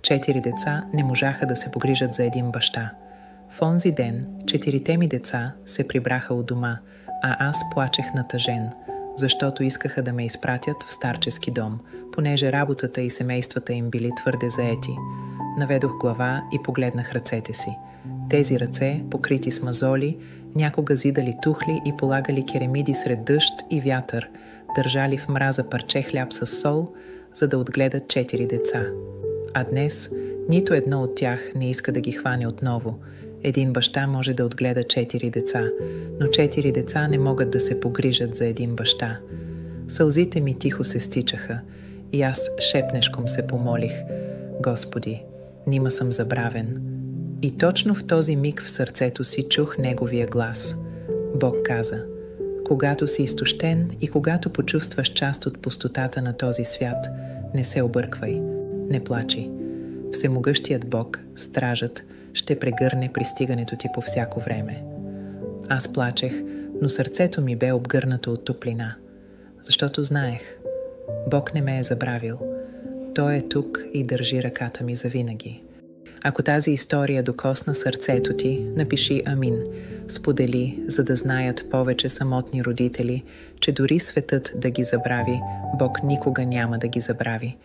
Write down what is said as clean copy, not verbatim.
4 деца не можаха да се погрижат за един баща. В онзи ден 4 ми деца се прибраха у дома, а аз плачех натъжен, защото искаха да ме изпратят в старчески дом, понеже работата и семействата им били твърде заети. Наведох глава и погледнах ръцете си. Тези ръце, покрити с мазоли, някога зидали тухли и полагали керемиди сред дъжд и вятър, държали в мраза парче хляб с сол, за да отгледат 4 деца. А днес нито едно от тях не иска да ги хване отново. Един баща може да отгледа 4 деца, но 4 деца не могат да се погрижат за един баща. Сълзите ми тихо се стичаха и аз шепнешком се помолих: Господи, нима съм забравен. И точно в този миг в сърцето си чух Неговия глас. Бог каза: когато си изтощен и когато почувстваш част от пустотата на този свят, не се обърквай, не плачи. Всемогъщият Бог, стражът, ще прегърне пристигането ти по всяко време. Аз плачех, но сърцето ми бе обгърнато от топлина, защото знаех, Бог не ме е забравил. Той е тук и държи ръката ми завинаги. Ако тази история докосна сърцето ти, напиши амин. Сподели, за да знаят повече самотни родители, че дори светът да ги забрави, Бог никога няма да ги забрави.